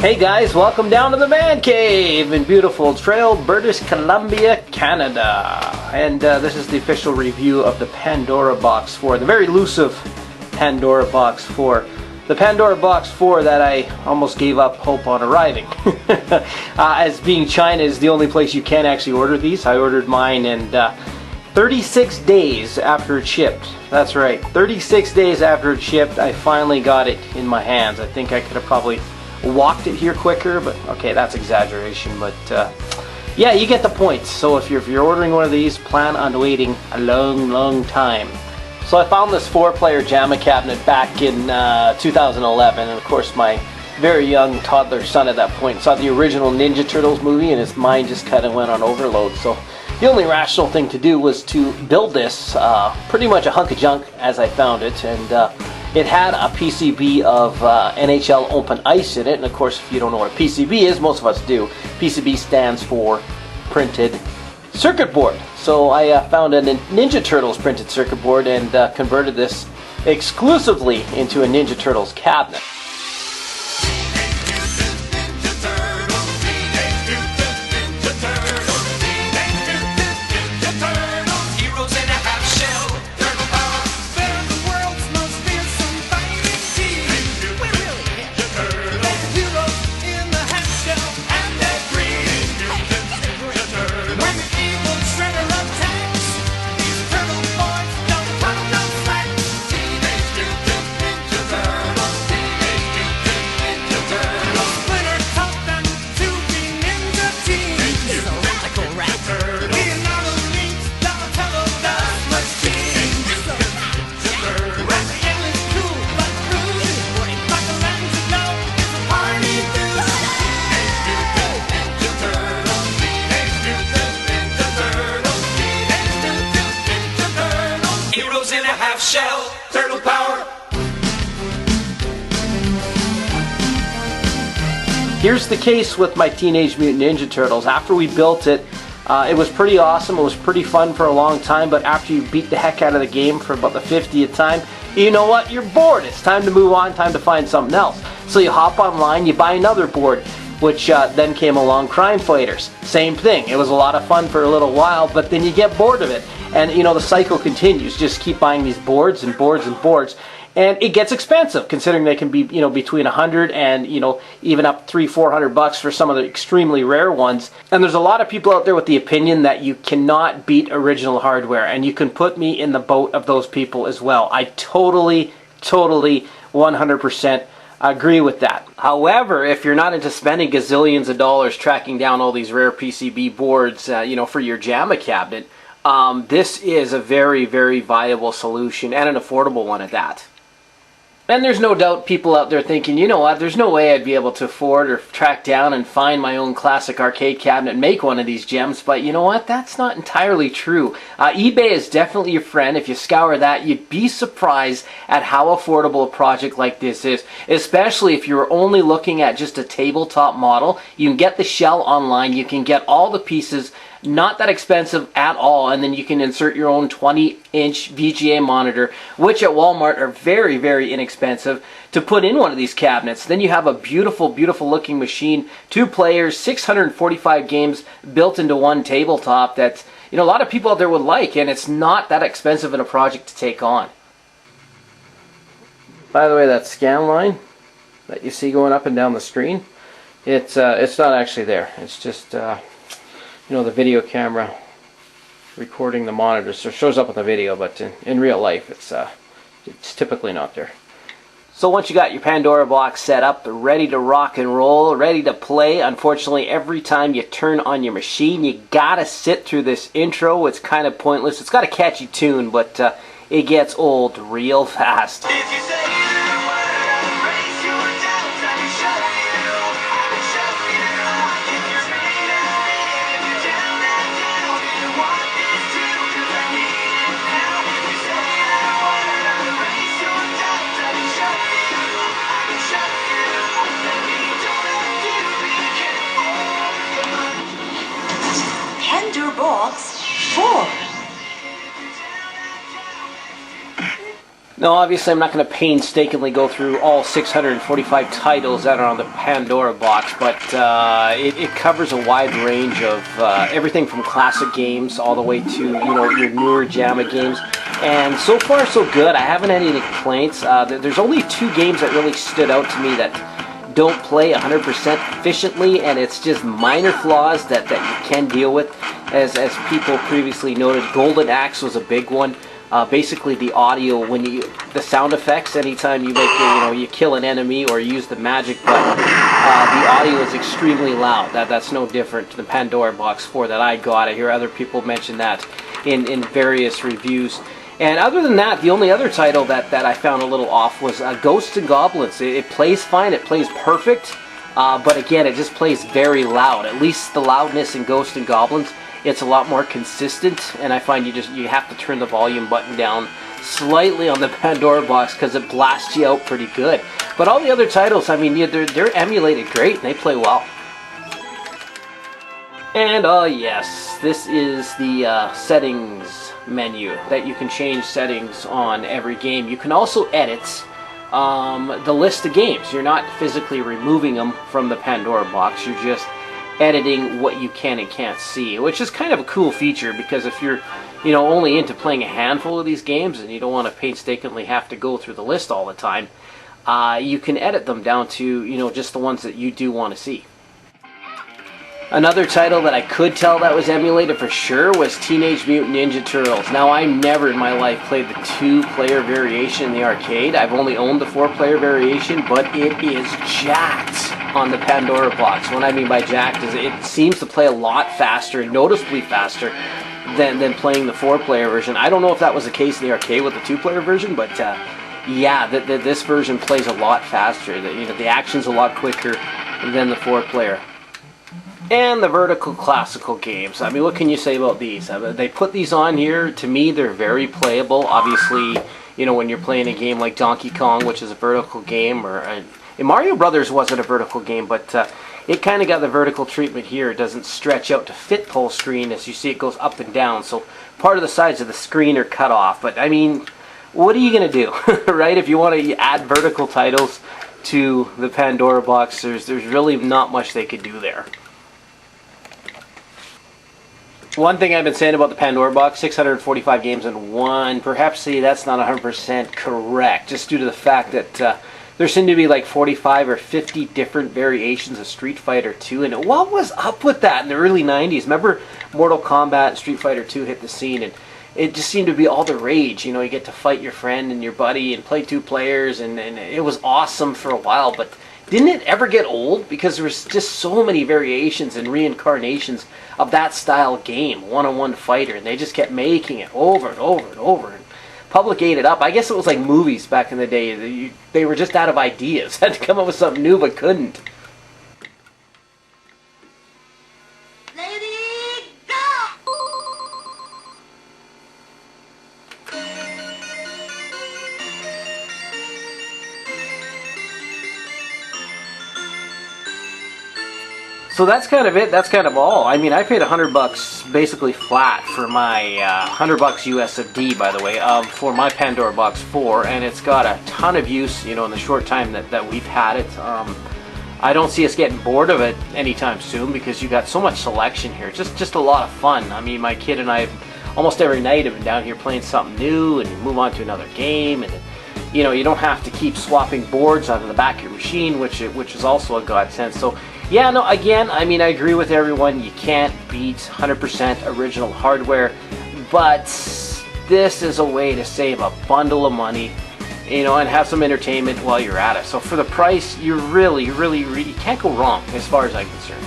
Hey guys, welcome down to the Man Cave in beautiful Trail, British Columbia, Canada. And this is the official review of the Pandora Box 4, the very elusive Pandora Box 4. The Pandora Box 4 that I almost gave up hope on arriving. As being China is the only place you can actually order these, I ordered mine and 36 days after it shipped. That's right, 36 days after it shipped, I finally got it in my hands. I think I could have probably walked it here quicker, but okay, that's exaggeration, but yeah, you get the point. So if you're ordering one of these, plan on waiting a long time. So I found this 4-player JAMMA cabinet back in 2011, and of course my very young toddler son at that point saw the original Ninja Turtles movie and his mind just kind of went on overload. So the only rational thing to do was to build this, pretty much a hunk of junk as I found it, and it had a PCB of NHL Open Ice in it, and of course if you don't know what a PCB is, most of us do. PCB stands for Printed Circuit Board. So I found a Ninja Turtles printed circuit board and converted this exclusively into a Ninja Turtles cabinet. Shell, turtle power. Here's the case with my Teenage Mutant Ninja Turtles. After we built it, it was pretty awesome, it was pretty fun for a long time, but after you beat the heck out of the game for about the 50th time, you know what, you're bored. It's time to move on, time to find something else. So you hop online, you buy another board, which then came along Crime Fighters. Same thing, it was a lot of fun for a little while, but then you get bored of it. And you know, the cycle continues. Just keep buying these boards and boards and boards, and it gets expensive considering they can be, you know, between 100 and, you know, even up $300-400 for some of the extremely rare ones. And there's a lot of people out there with the opinion that you cannot beat original hardware, and you can put me in the boat of those people as well. I totally 100% agree with that. However, if you're not into spending gazillions of dollars tracking down all these rare PCB boards, you know, for your JAMMA cabinet, this is a very viable solution, and an affordable one at that. And there's no doubt people out there thinking, you know what, there's no way I'd be able to afford or track down and find my own classic arcade cabinet and make one of these gems, but you know what, that's not entirely true. eBay is definitely your friend. If you scour that, you'd be surprised at how affordable a project like this is, especially if you're only looking at just a tabletop model. You can get the shell online, you can get all the pieces, not that expensive at all, and then you can insert your own 20-inch VGA monitor, which at Walmart are very inexpensive, to put in one of these cabinets. Then you have a beautiful looking machine, 2 players, 645 games built into one tabletop that, you know, a lot of people out there would like, and it's not that expensive in a project to take on. By the way, that scan line that you see going up and down the screen, it's not actually there. It's just you know, the video camera recording the monitor, so it shows up on the video, but in real life it's typically not there. So once you got your Pandora box set up, ready to rock and roll, ready to play, unfortunately every time you turn on your machine you gotta sit through this intro. It's kind of pointless. It's got a catchy tune, but it gets old real fast. Pandora Box 4. Now, obviously, I'm not going to painstakingly go through all 645 titles that are on the Pandora box, but it covers a wide range of everything from classic games all the way to your newer JAMMA games. And so far, so good. I haven't had any complaints. There's only 2 games that really stood out to me that don't play 100% efficiently, and it's just minor flaws that you can deal with. As people previously noted, Golden Axe was a big one. Basically, the audio the sound effects. Anytime you make you kill an enemy or use the magic button, the audio is extremely loud. That's no different to the Pandora Box 4 that I got. I hear other people mention that in various reviews. And other than that, the only other title that I found a little off was Ghosts and Goblins. It plays fine. It plays perfect. But again, it just plays very loud. At least the loudness in Ghosts and Goblins, it's a lot more consistent, and I find you have to turn the volume button down slightly on the Pandora Box because it blasts you out pretty good. But all the other titles, I mean, they're emulated great and they play well. And yes, this is the settings menu that you can change settings on every game. You can also edit the list of games. You're not physically removing them from the Pandora Box. You're just editing what you can and can't see, which is kind of a cool feature, because if you're only into playing a handful of these games and you don't want to painstakingly have to go through the list all the time, you can edit them down to just the ones that you do want to see. Another title that I could tell that was emulated for sure was Teenage Mutant Ninja Turtles. Now, I never in my life played the 2-player variation in the arcade. I've only owned the 4-player variation, but it is jacked on the Pandora Box. What I mean by jacked is it seems to play a lot faster, noticeably faster, than playing the 4-player version. I don't know if that was the case in the arcade with the 2-player version, but yeah, this version plays a lot faster. The action's a lot quicker than the 4-player. And the vertical classical games. I mean, what can you say about these? They put these on here. To me, they're very playable. Obviously, when you're playing a game like Donkey Kong, which is a vertical game, or Mario Brothers wasn't a vertical game, but it kind of got the vertical treatment here. It doesn't stretch out to fit full screen. As you see, it goes up and down. So part of the sides of the screen are cut off. But I mean, what are you going to do, right? If you want to add vertical titles to the Pandora Box, there's really not much they could do there. One thing I've been saying about the Pandora Box, 645 games in one, perhaps that's not 100% correct, just due to the fact that there seem to be like 45 or 50 different variations of Street Fighter 2, and what was up with that in the early 90s? Remember Mortal Kombat and Street Fighter 2 hit the scene, and it just seemed to be all the rage. You get to fight your friend and your buddy and play 2 players, and it was awesome for a while, but didn't it ever get old? Because there was just so many variations and reincarnations of that style game, one-on-one fighter, and they just kept making it over and over and over. And public ate it up. I guess it was like movies back in the day. They were just out of ideas. Had to come up with something new, but couldn't. So that's kind of it. That's kind of all. I mean, I paid $100 basically flat for my $100 USD, by the way, for my Pandora Box 4, and it's got a ton of use, in the short time that we've had it. I don't see us getting bored of it anytime soon, because you got so much selection here. Just a lot of fun. I mean, my kid and I almost every night have been down here playing something new, and you move on to another game, and you don't have to keep swapping boards out of the back of your machine, which is also a godsend. So yeah, no, again, I mean, I agree with everyone. You can't beat 100% original hardware, but this is a way to save a bundle of money, and have some entertainment while you're at it. So for the price, you really, you can't go wrong as far as I'm concerned.